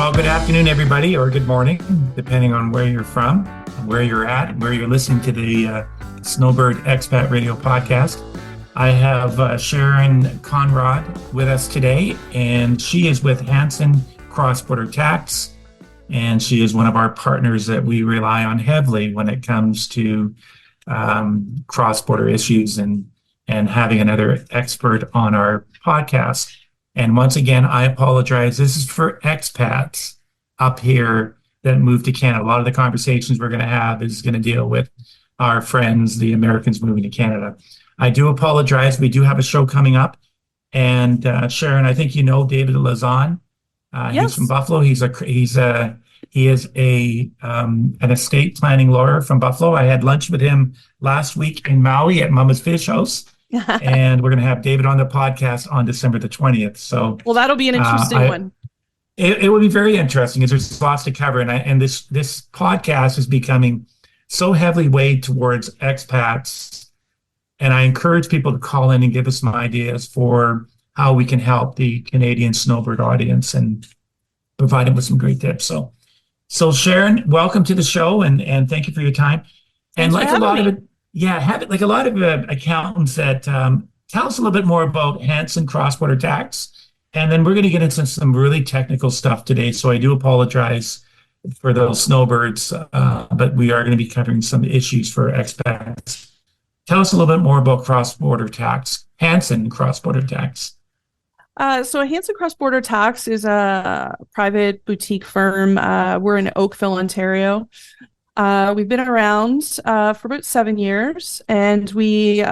Well, good afternoon, everybody, or good morning, depending on where you're from, where you're at, where you're listening to the Snowbird Expat Radio podcast. I have Sharon Conrad with us today, and she is with Hanson Crossborder Tax, and she is one of our partners that we rely on heavily when it comes to cross-border issues and having another expert on our podcast. And once again, I apologize. This is for expats up here that moved to Canada. A lot of the conversations we're going to have is going to deal with our friends, the Americans moving to Canada. I do apologize. We do have a show coming up. And Sharon, I think you know David Lazan. Yes. He's from Buffalo. He is an estate planning lawyer from Buffalo. I had lunch with him last week in Maui at Mama's Fish House. And we're going to have David on the podcast on December the 20th. So, well, that'll be an interesting one. It will be very interesting because there's lots to cover. And this podcast is becoming so heavily weighed towards expats. And I encourage people to call in and give us some ideas for how we can help the Canadian snowbird audience and provide them with some great tips. So Sharon, welcome to the show and thank you for your time. Thanks and like for a lot having of me. it. Yeah, like a lot of accountants that tell us a little bit more about Hanson Crossborder Tax, and then we're going to get into some really technical stuff today. So I do apologize for those snowbirds, but we are going to be covering some issues for expats. Tell us a little bit more about cross-border tax, Hanson Crossborder Tax. So Hanson Crossborder Tax is a private boutique firm. We're in Oakville, Ontario. We've been around for about 7 years, and we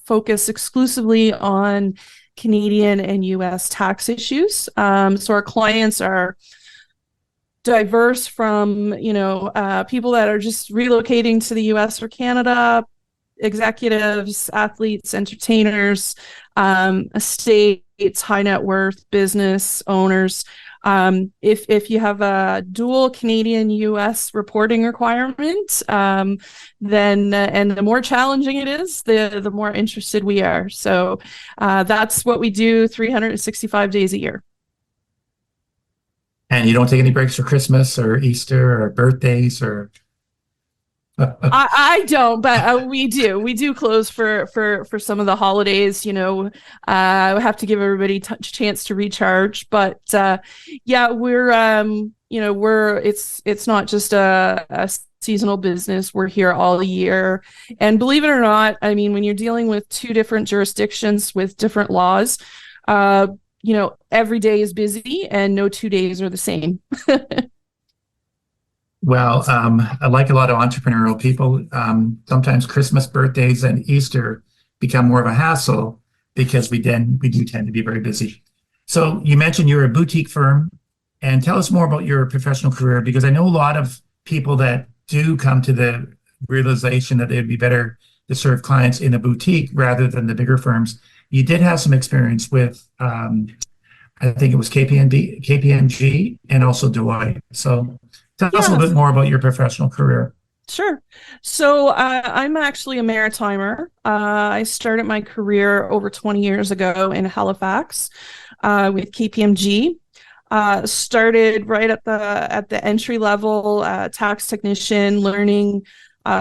focus exclusively on Canadian and U.S. tax issues. So our clients are diverse from, people that are just relocating to the U.S. or Canada, executives, athletes, entertainers, estates, high net worth, business owners. If you have a dual Canadian US reporting requirement, then and the more challenging it is, the more interested we are. So that's what we do 365 days a year. And you don't take any breaks for Christmas or Easter or birthdays or... I don't, but we do. We do close for some of the holidays. We have to give everybody a chance to recharge. But yeah, it's not just a seasonal business. We're here all year, and believe it or not, I mean, when you're dealing with two different jurisdictions with different laws, every day is busy, and no 2 days are the same. Well, like a lot of entrepreneurial people, sometimes Christmas, birthdays, and Easter become more of a hassle because we do tend to be very busy. So you mentioned you're a boutique firm, and tell us more about your professional career, because I know a lot of people that do come to the realization that it'd be better to serve clients in a boutique rather than the bigger firms. You did have some experience with, I think it was KPMG and also Deloitte. So tell us a little bit more about your professional career. Sure. So I'm actually a maritimer. I started my career over 20 years ago in Halifax with KPMG. Started right at the entry level, tax technician, learning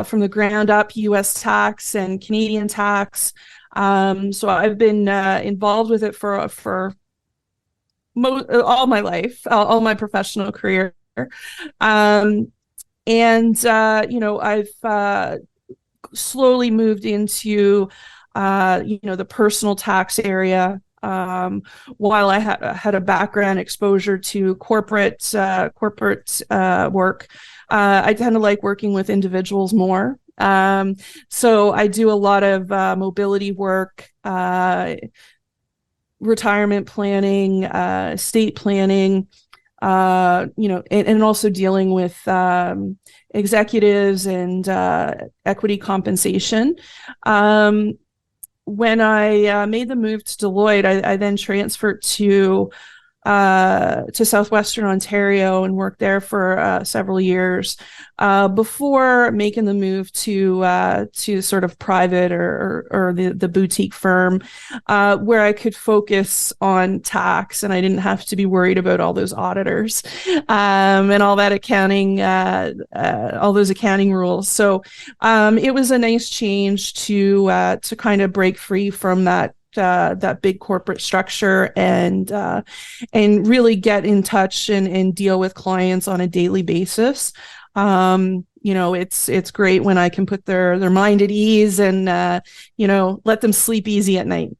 from the ground up U.S. tax and Canadian tax. So I've been involved with it for all my life, all my professional career. I've slowly moved into the personal tax area, while I had a background exposure to corporate work. I tend to like working with individuals more, so I do a lot of mobility work, retirement planning, estate planning, and also dealing with executives and equity compensation. When I made the move to Deloitte, I then transferred to to southwestern Ontario and worked there for several years before making the move to sort of private or the boutique firm where I could focus on tax and I didn't have to be worried about all those auditors and all that accounting, all those accounting rules. So it was a nice change to kind of break free from that big corporate structure and really get in touch and deal with clients on a daily basis. It's great when I can put their mind at ease and let them sleep easy at night.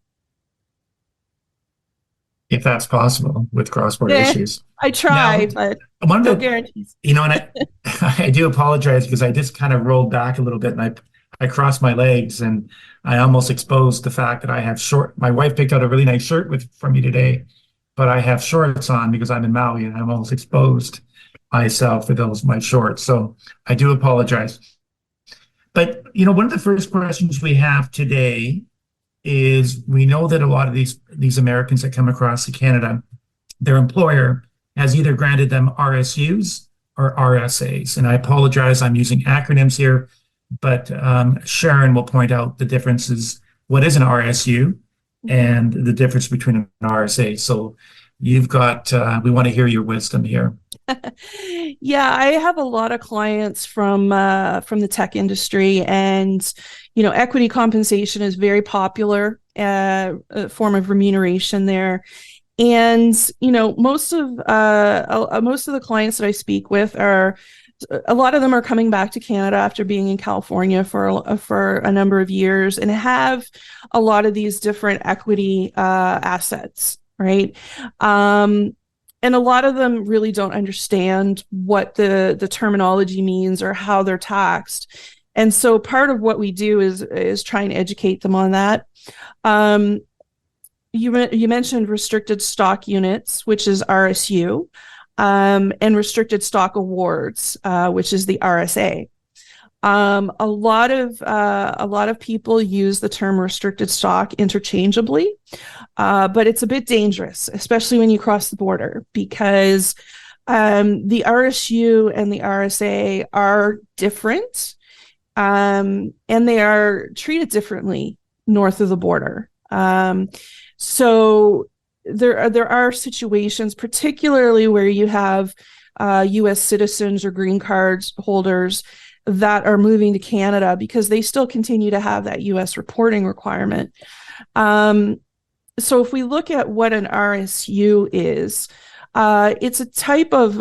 If that's possible with cross-border issues. I try, but no guarantees. And I do apologize because I just kind of rolled back a little bit and I crossed my legs and I almost exposed the fact that I have my wife picked out a really nice shirt from me today, but I have shorts on because I'm in Maui and I'm almost exposed myself for my shorts. So I do apologize. But, one of the first questions we have today is we know that a lot of these Americans that come across to Canada, their employer has either granted them RSUs or RSAs. And I apologize, I'm using acronyms here. But Sharon will point out the differences, what is an RSU and the difference between an RSA. So you've got, we want to hear your wisdom here. Yeah, I have a lot of clients from the tech industry and, equity compensation is very popular form of remuneration there. And, most of the clients that I speak with a lot of them are coming back to Canada after being in California for a number of years and have a lot of these different equity assets, right? And a lot of them really don't understand what the terminology means or how they're taxed. And so part of what we do is try and educate them on that. You mentioned restricted stock units, which is RSU. And restricted stock awards, which is the RSA. A lot of people use the term restricted stock interchangeably, but it's a bit dangerous, especially when you cross the border, because the RSU and the RSA are different, and they are treated differently north of the border. So there are situations, particularly where you have U.S. citizens or green cards holders that are moving to Canada because they still continue to have that U.S. reporting requirement. So if we look at what an RSU is, it's a type of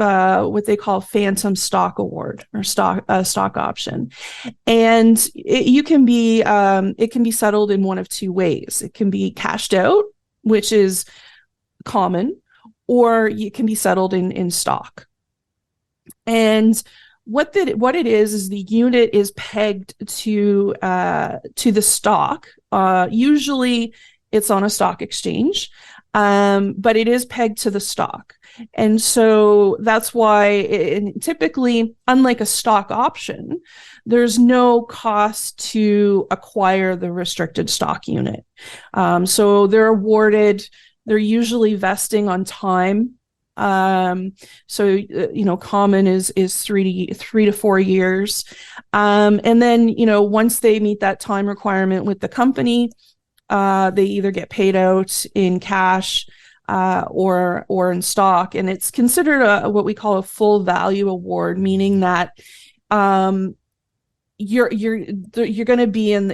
what they call phantom stock award or stock option, and it can be settled in one of two ways. It can be cashed out, which is common, or it can be settled in stock. And what it is the unit is pegged to the stock. Usually it's on a stock exchange, but it is pegged to the stock. And so that's why typically, unlike a stock option, there's no cost to acquire the restricted stock unit. So they're usually vesting on time. Common is 3 to 4 years. And then, once they meet that time requirement with the company, they either get paid out in cash or in stock. And it's considered what we call a full value award, meaning that you're going to be in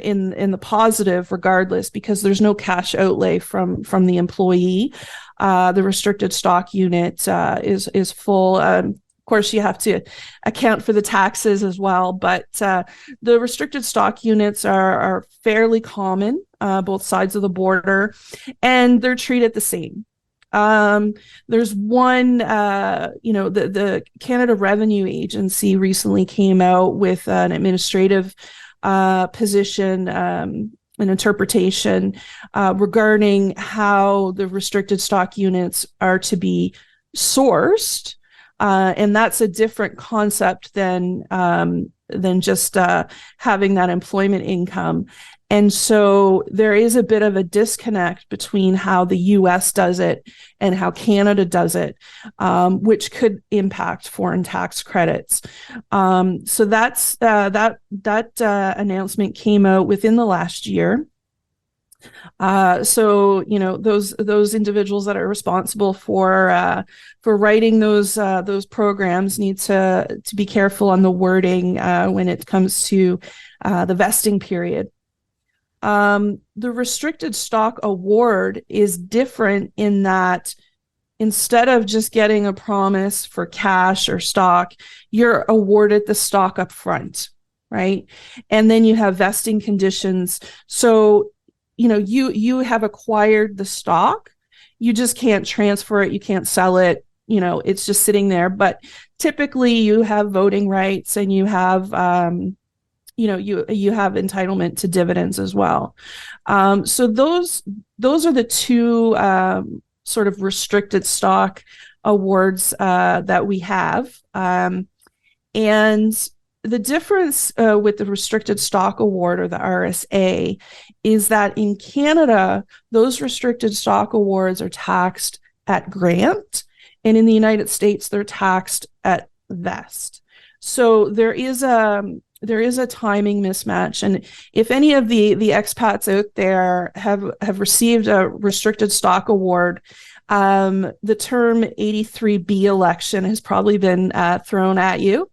the positive regardless, because there's no cash outlay from the employee. The restricted stock unit is full. Of course, you have to account for the taxes as well, but the restricted stock units are fairly common, both sides of the border, and they're treated the same. There's one, the Canada Revenue Agency recently came out with an administrative position, an interpretation regarding how the restricted stock units are to be sourced. And that's a different concept than than just having that employment income. And so there is a bit of a disconnect between how the US does it and how Canada does it, which could impact foreign tax credits. So that announcement came out within the last year. So those individuals that are responsible for writing those programs need to be careful on the wording when it comes to the vesting period. The restricted stock award is different in that instead of just getting a promise for cash or stock, you're awarded the stock up front, right? And then you have vesting conditions. So, you have acquired the stock, you just can't transfer it, you can't sell it, it's just sitting there. But typically you have voting rights and you have you have entitlement to dividends as well. So those are the two sort of restricted stock awards that we have. And the difference with the restricted stock award, or the RSA, is that in Canada, those restricted stock awards are taxed at grant, and in the United States, they're taxed at vest. So there is a timing mismatch. And if any of the expats out there have received a restricted stock award, the term 83B election has probably been thrown at you.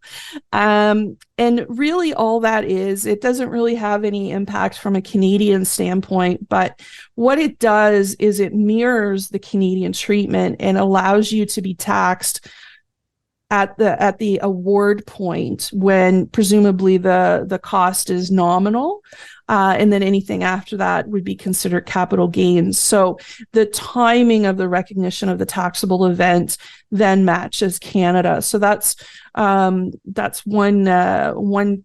And really all that is, it doesn't really have any impact from a Canadian standpoint, but what it does is it mirrors the Canadian treatment and allows you to be taxed at the award point, when presumably the cost is nominal, and then anything after that would be considered capital gains. So the timing of the recognition of the taxable event then matches Canada. So that's one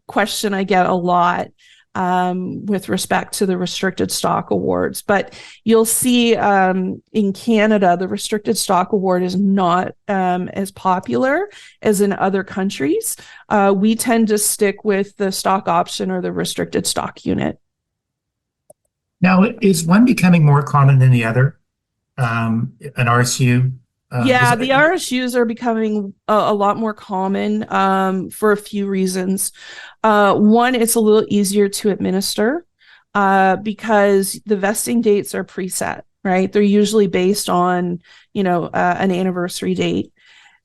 question I get a lot with respect to the restricted stock awards. But you'll see in Canada, the restricted stock award is not as popular as in other countries. We tend to stick with the stock option or the restricted stock unit. Now, is one becoming more common than the other? An RSU? Yeah, the RSUs are becoming a lot more common for a few reasons. One, it's a little easier to administer because the vesting dates are preset, right? They're usually based on, an anniversary date.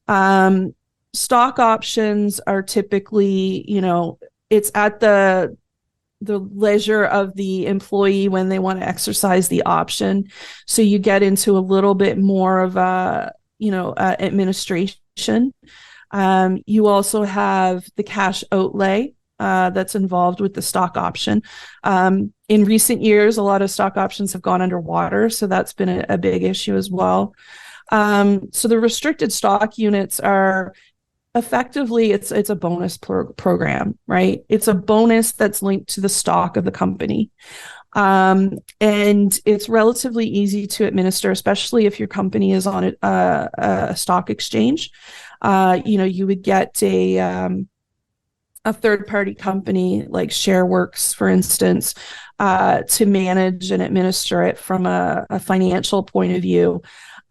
Stock options are typically, it's at the leisure of the employee when they want to exercise the option. So you get into a little bit more of administration. You also have the cash outlay that's involved with the stock option. In recent years, a lot of stock options have gone underwater, so that's been a big issue as well. So the restricted stock units are effectively, it's a bonus program, right? It's a bonus that's linked to the stock of the company. And it's relatively easy to administer, especially if your company is on a stock exchange. You would get a third-party company like ShareWorks, for instance, to manage and administer it from a financial point of view.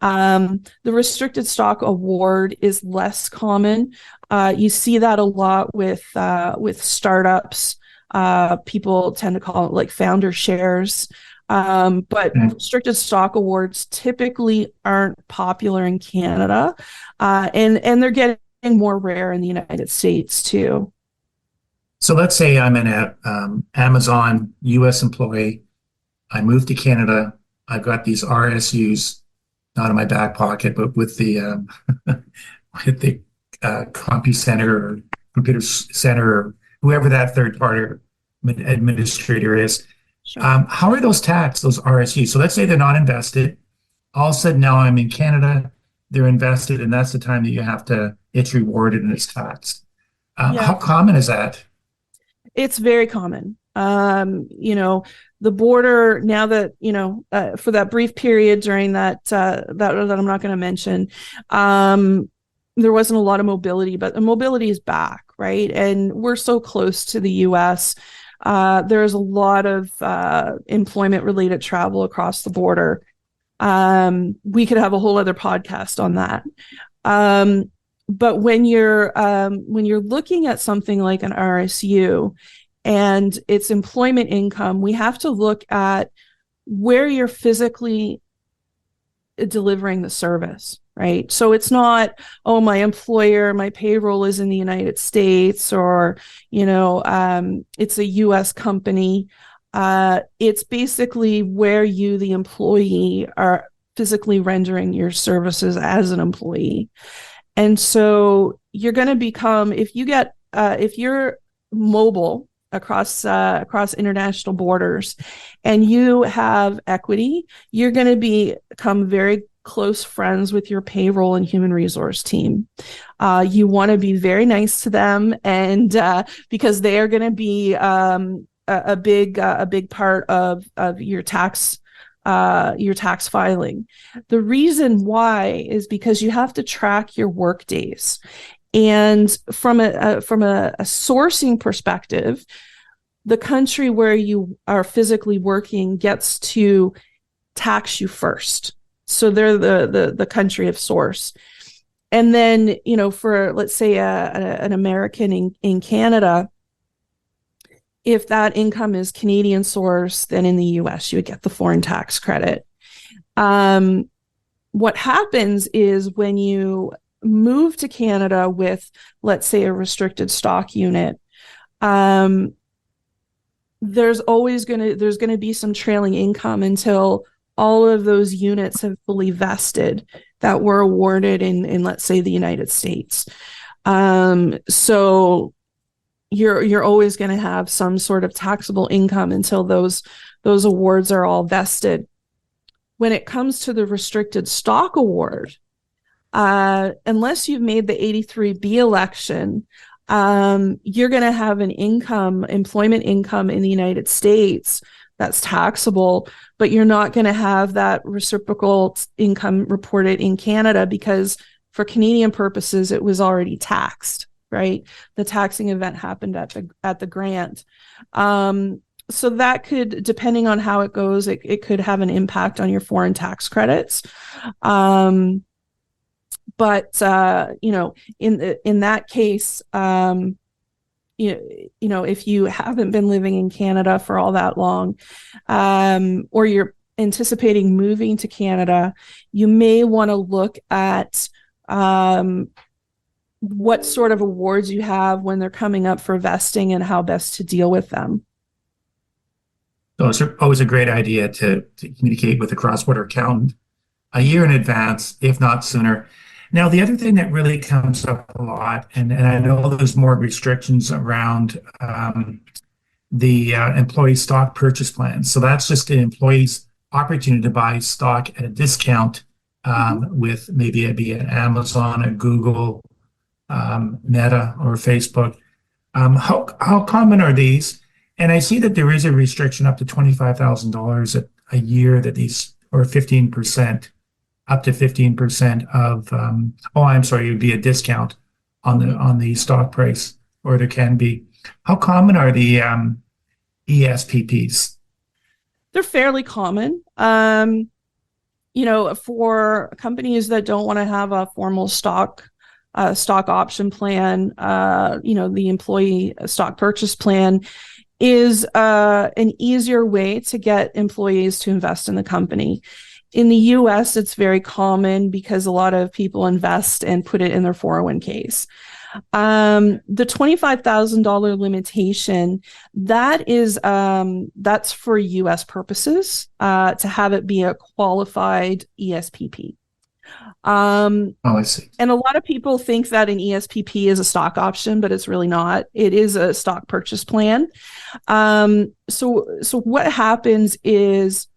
The restricted stock award is less common. You see that a lot with startups. People tend to call it like founder shares. But restricted stock awards typically aren't popular in Canada, and they're getting more rare in the United States too. So let's say I'm an Amazon US employee. I moved to Canada. I've got these RSUs, not in my back pocket, but with the CompuCenter or Computer Center or whoever that third party administrator is. Sure. How are those taxed, those RSUs? So let's say they're not invested. All of a sudden now I'm in Canada, they're invested, and that's the time that it's rewarded and it's taxed. How common is that? It's very common. The border, now that, for that brief period during that I'm not going to mention, there wasn't a lot of mobility, but the mobility is back, right? And we're so close to the US. There's a lot of employment-related travel across the border. We could have a whole other podcast on that. But when you're looking at something like an RSU and its employment income, we have to look at where you're physically delivering the service, right? So it's not, oh, my payroll is in the United States, or, it's a US company. It's basically where you, the employee, are physically rendering your services as an employee. And so you're going to become, if you're mobile across international borders and you have equity, you're going to become very close friends with your payroll and human resource team. You want to be very nice to them, and because they are going to be a big part of your tax filing. The reason why is because you have to track your work days. And from a sourcing perspective, the country where you are physically working gets to tax you first. So they're the country of source. And then, for, let's say, an American in Canada, if that income is Canadian source, then in the US, you would get the foreign tax credit. What happens is when you move to Canada with, let's say, a restricted stock unit, there's going to be some trailing income until all of those units have fully vested that were awarded in let's say, the United States. So you're always going to have some sort of taxable income until those awards are all vested. When it comes to the restricted stock award, unless you've made the 83B election, you're going to have an employment income in the United States that's taxable, but you're not going to have that reciprocal income reported in Canada because for Canadian purposes, it was already taxed, right? The taxing event happened at the grant. So that could, depending on how it goes, it could have an impact on your foreign tax credits. But in that case, if you haven't been living in Canada for all that long, or you're anticipating moving to Canada, you may want to look at what sort of awards you have when they're coming up for vesting and how best to deal with them. So it's always a great idea to communicate with a cross-border accountant a year in advance, if not sooner. Now, the other thing that really comes up a lot, and I know there's more restrictions around the employee stock purchase plan. So that's just an employee's opportunity to buy stock at a discount with maybe it be an Amazon, a Google, Meta, or Facebook. How common are these? And I see that there is a restriction up to $25,000 a year that these, or 15%. Up to 15% of, it would be a discount on the stock price, or there can be. How common are the ESPPs? They're fairly common. For companies that don't want to have a formal stock option plan, the employee stock purchase plan is an easier way to get employees to invest in the company. In the US, it's very common because a lot of people invest and put it in their 401ks. The $25,000 limitation, that's for US purposes, to have it be a qualified ESPP. I see. And a lot of people think that an ESPP is a stock option, but it's really not. It is a stock purchase plan. So what happens is,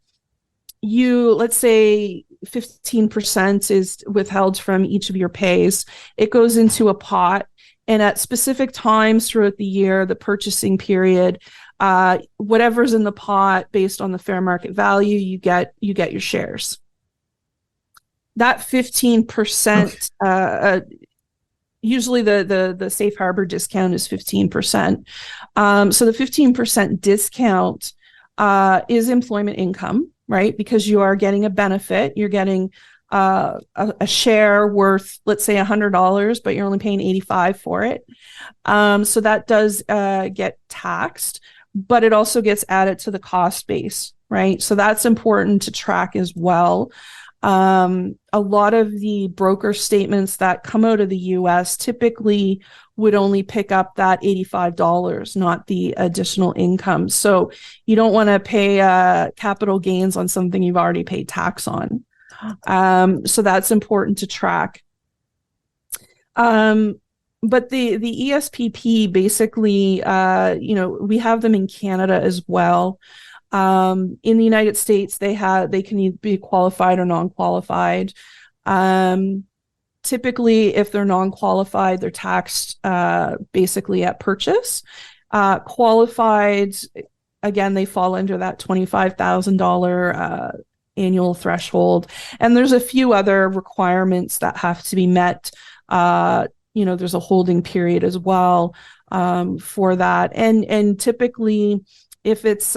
let's say 15% is withheld from each of your pays. It goes into a pot, and at specific times throughout the year, the purchasing period, whatever's in the pot based on the fair market value, you get your shares. That 15% usually the safe harbor discount is 15%. So the 15% discount is employment income, right? Because you are getting a benefit. You're getting a share worth, let's say, $100, but you're only paying $85 for it. So that does get taxed, but it also gets added to the cost base, right? So that's important to track as well. A lot of the broker statements that come out of the US typically would only pick up that $85, not the additional income. So you don't want to pay capital gains on something you've already paid tax on. So that's important to track. But the ESPP basically, we have them in Canada as well. In the United States, they can either be qualified or non-qualified. Typically, if they're non-qualified, they're taxed basically at purchase. Qualified, again, they fall under that $25,000 annual threshold. And there's a few other requirements that have to be met. There's a holding period as well for that. And typically, if it's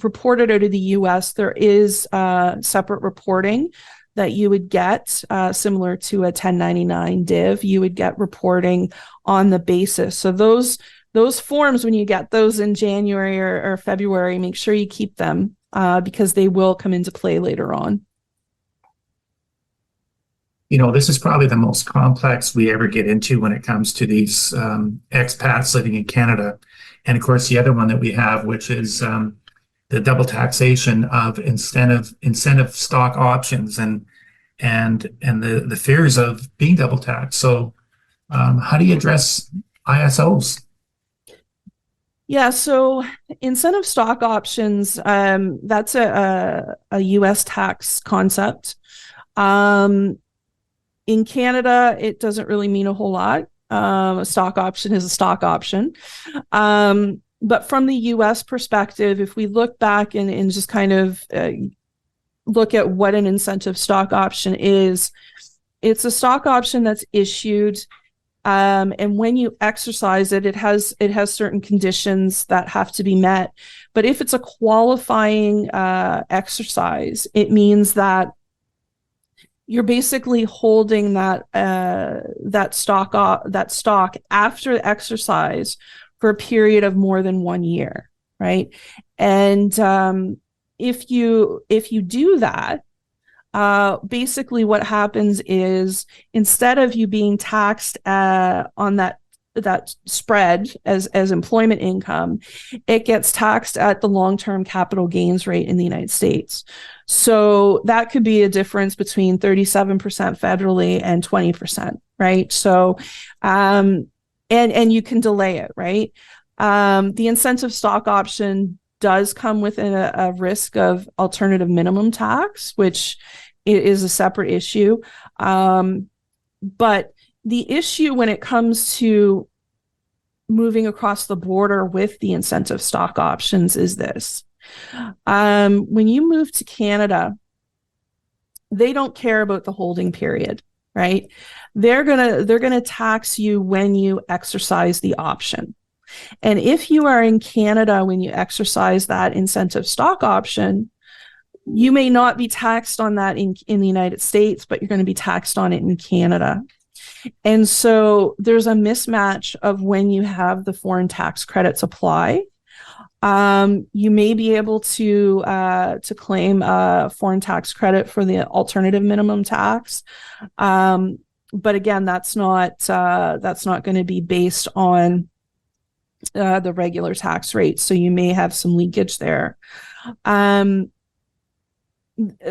reported out of the US, there is separate reporting that you would get, similar to a 1099 div. You would get reporting on the basis. So those forms, when you get those in January or February, make sure you keep them because they will come into play later on. This is probably the most complex we ever get into when it comes to these expats living in Canada. And of course, the other one that we have, which is the double taxation of incentive stock options and the fears of being double taxed. So how do you address ISOs? Yeah, so incentive stock options, that's a US tax concept. In Canada, it doesn't really mean a whole lot. A stock option is a stock option. But from the US perspective, if we look back and just kind of look at what an incentive stock option is, it's a stock option that's issued. And when you exercise it, it has certain conditions that have to be met. But if it's a qualifying exercise, it means that you're basically holding that stock after the exercise for a period of more than 1 year, right? And if you do that, basically what happens is instead of you being taxed on that spread as employment income, it gets taxed at the long-term capital gains rate in the United States. So that could be a difference between 37% federally and 20%, right? So, and you can delay it, right? The incentive stock option does come with a risk of alternative minimum tax, which is a separate issue. But the issue when it comes to moving across the border with the incentive stock options is this. When you move to Canada, they don't care about the holding period, right? They're gonna tax you when you exercise the option. And if you are in Canada when you exercise that incentive stock option, you may not be taxed on that in the United States, but you're going to be taxed on it in Canada. And so there's a mismatch of when you have the foreign tax credits apply. You may be able to claim a foreign tax credit for the alternative minimum tax, but again, that's not going to be based on the regular tax rate. So you may have some leakage there.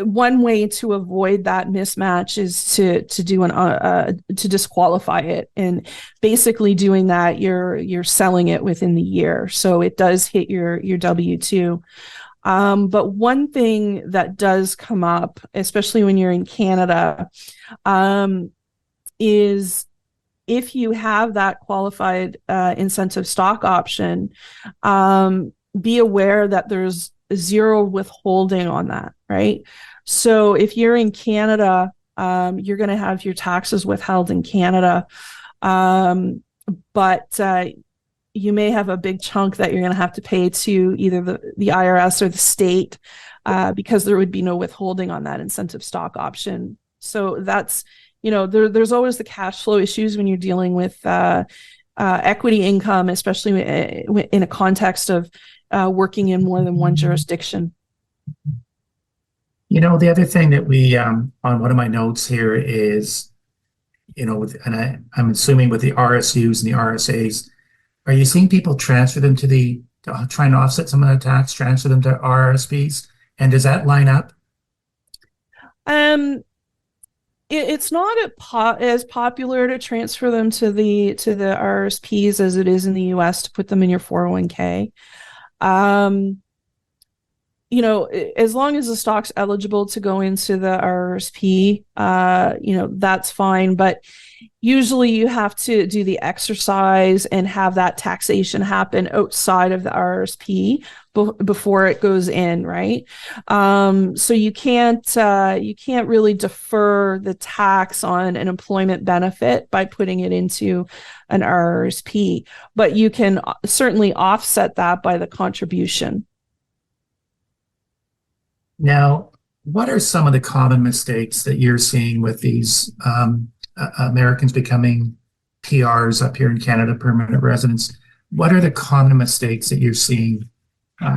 One way to avoid that mismatch is to do to disqualify it, and basically doing that, you're selling it within the year, so it does hit your W-2. But one thing that does come up, especially when you're in Canada, is if you have that qualified incentive stock option, be aware that there's zero withholding on that, right? So if you're in Canada, you're going to have your taxes withheld in Canada. But you may have a big chunk that you're going to have to pay to either the IRS or the state, because there would be no withholding on that incentive stock option. So that's, there's always the cash flow issues when you're dealing with equity income, especially in a context of working in more than one jurisdiction. The other thing that we, on one of my notes here is, I'm assuming with the RSUs and the RSAs, are you seeing people transfer them to trying to offset some of the tax, transfer them to RRSPs? And does that line up? It's not as popular to transfer them to the RSPs as it is in the US to put them in your 401k. As long as the stock's eligible to go into the RSP, that's fine. But usually you have to do the exercise and have that taxation happen outside of the RSP before it goes in, right? So you can't really defer the tax on an employment benefit by putting it into an RSP, but you can certainly offset that by the contribution. Now, what are some of the common mistakes that you're seeing with these Americans becoming PRs up here in Canada, permanent residents? What are the common mistakes that you're seeing?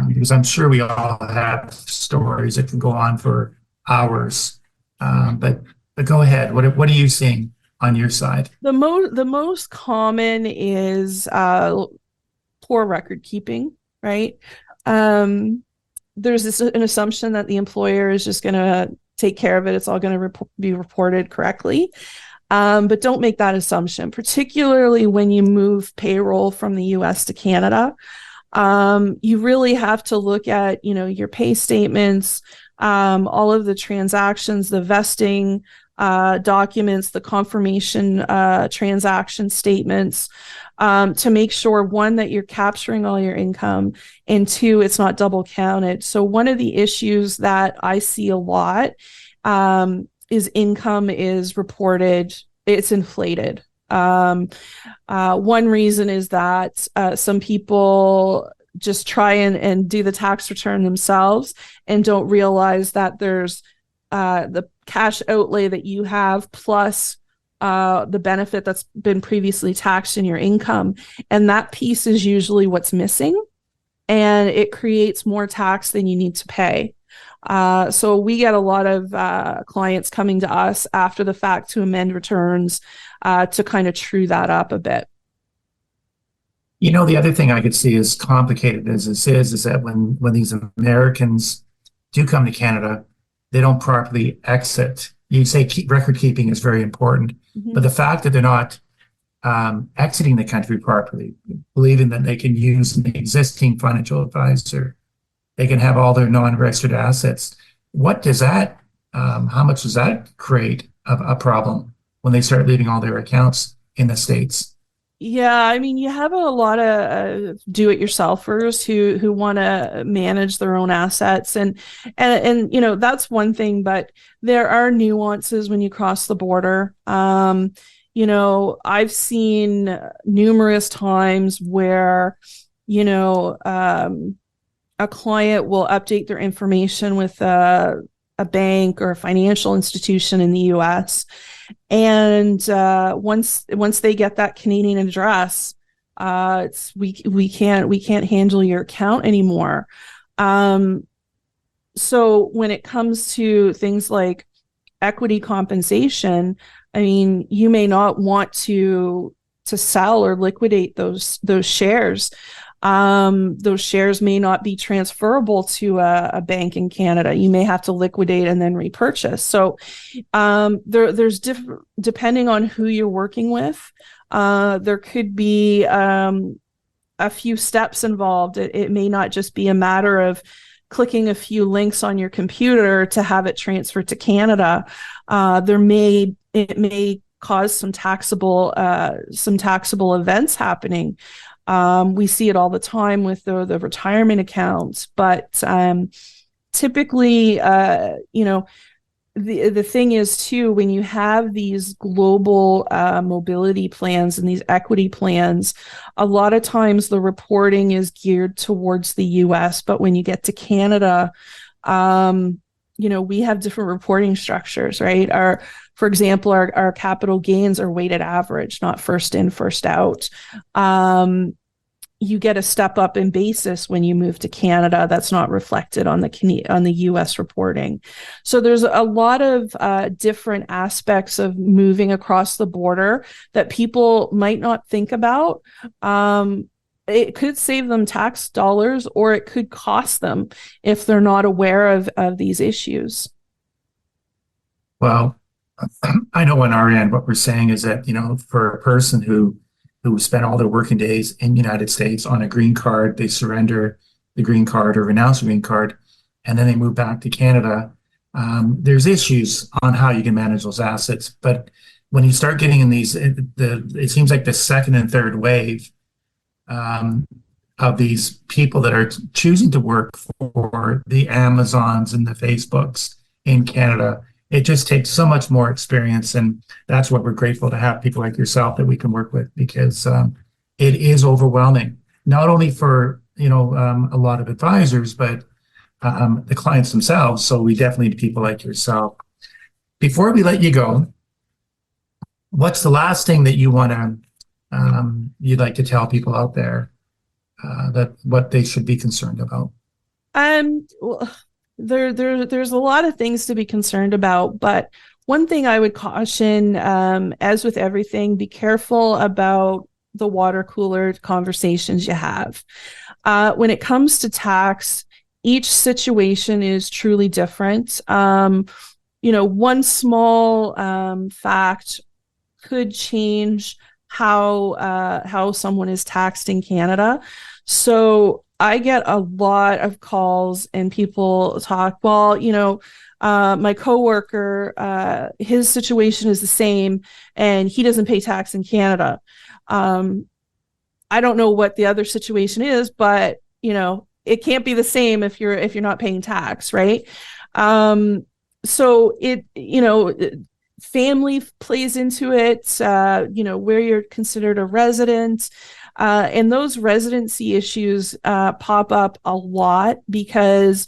Because I'm sure we all have stories that can go on for hours. But go ahead. What are you seeing on your side? The most common is poor record keeping, right? There's an assumption that the employer is just going to take care of it. It's all going to be reported correctly. But don't make that assumption, particularly when you move payroll from the US to Canada. You really have to look at, your pay statements, all of the transactions, the vesting documents, the confirmation transaction statements, to make sure, one, that you're capturing all your income, and two, it's not double counted. So one of the issues that I see a lot is income is reported, it's inflated. One reason is that some people just try and do the tax return themselves and don't realize that there's the cash outlay that you have plus the benefit that's been previously taxed in your income. And that piece is usually what's missing, and it creates more tax than you need to pay. So we get a lot of clients coming to us after the fact to amend returns to kind of true that up a bit. The other thing I could see, as complicated as this is that when these Americans do come to Canada, they don't properly exit. You say record keeping is very important, but the fact that they're not exiting the country properly, believing that they can use an existing financial advisor, they can have all their non-registered assets. What does that, how much does that create a problem when they start leaving all their accounts in the States? Yeah, you have a lot of do-it-yourselfers who want to manage their own assets, and that's one thing. But there are nuances when you cross the border. I've seen numerous times where a client will update their information with a bank or a financial institution in the US. And once they get that Canadian address, we can't handle your account anymore. So when it comes to things like equity compensation, you may not want to sell or liquidate those shares. Those shares may not be transferable to a bank in Canada. You may have to liquidate and then repurchase. So there's depending on who you're working with, there could be a few steps involved. It may not just be a matter of clicking a few links on your computer to have it transferred to Canada. It may cause some taxable events happening. We see it all the time with the retirement accounts, but typically, the thing is too, when you have these global mobility plans and these equity plans, a lot of times the reporting is geared towards the US, but when you get to Canada, we have different reporting structures, right? For example, our capital gains are weighted average, not first in, first out. You get a step up in basis when you move to Canada. That's not reflected on the US reporting. So there's a lot of different aspects of moving across the border that people might not think about. It could save them tax dollars, or it could cost them if they're not aware of these issues. Well, I know on our end, what we're saying is that, for a person who spent all their working days in the United States on a green card, they surrender the green card or renounce the green card, and then they move back to Canada. There's issues on how you can manage those assets. But when you start getting in these, it seems like the second and third wave of these people that are choosing to work for the Amazons and the Facebooks in Canada, it just takes so much more experience. And that's what we're grateful to have people like yourself that we can work with, because it is overwhelming, not only for, a lot of advisors, but the clients themselves. So we definitely need people like yourself. Before we let you go, what's the last thing that you want to you'd like to tell people out there that what they should be concerned about? Well, there's a lot of things to be concerned about, but one thing I would caution, as with everything, be careful about the water cooler conversations you have. When it comes to tax, each situation is truly different. One small fact could change how someone is taxed in Canada. So I get a lot of calls and people talk, my coworker, his situation is the same and he doesn't pay tax in Canada. I don't know what the other situation is, but it can't be the same if you're not paying tax, right? So family plays into it, where you're considered a resident. And those residency issues pop up a lot because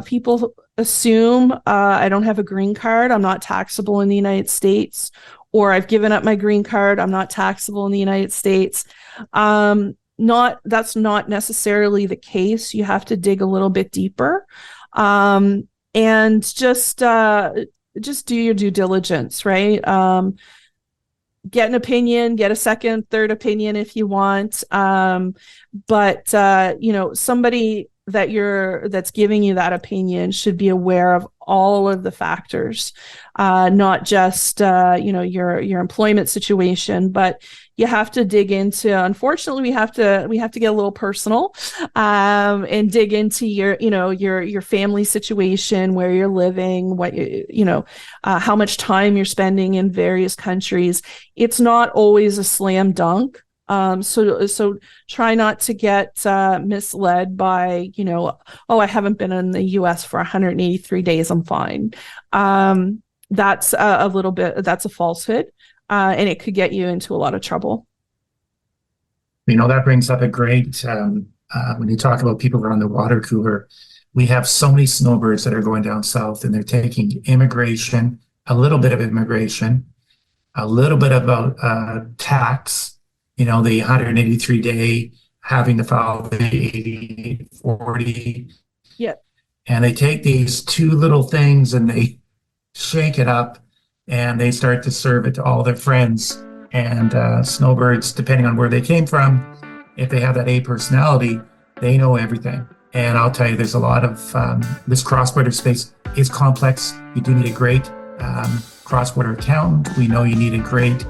people assume I don't have a green card, I'm not taxable in the United States, or I've given up my green card, I'm not taxable in the United States. That's not necessarily the case. You have to dig a little bit deeper, and just do your due diligence, right? Get an opinion, get a second, third opinion if you want. But somebody that's giving you that opinion should be aware of all of the factors, not just, your employment situation, but you have to dig into, unfortunately, we have to get a little personal, and dig into your family situation, where you're living, what, how much time you're spending in various countries. It's not always a slam dunk. So try not to get misled by, I haven't been in the US for 183 days, I'm fine. That's that's a falsehood, and it could get you into a lot of trouble. That brings up a great, when you talk about people around the water cooler, we have so many snowbirds that are going down south, and they're taking immigration, a little bit of immigration, a little bit about tax, the 183-day, having to file the 8040. Yeah. And they take these two little things and they shake it up and they start to serve it to all their friends. And snowbirds, depending on where they came from, if they have that A personality, they know everything. And I'll tell you, there's a lot of this cross-border space is complex. You do need a great cross-border accountant. We know you need a great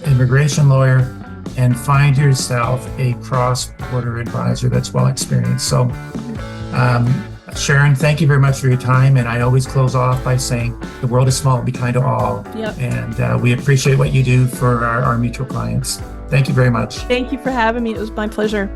immigration lawyer, and find yourself a cross-border advisor that's well experienced. So, Sharon, thank you very much for your time. And I always close off by saying the world is small, be kind to all. Yep. And we appreciate what you do for our mutual clients. Thank you very much. Thank you for having me. It was my pleasure.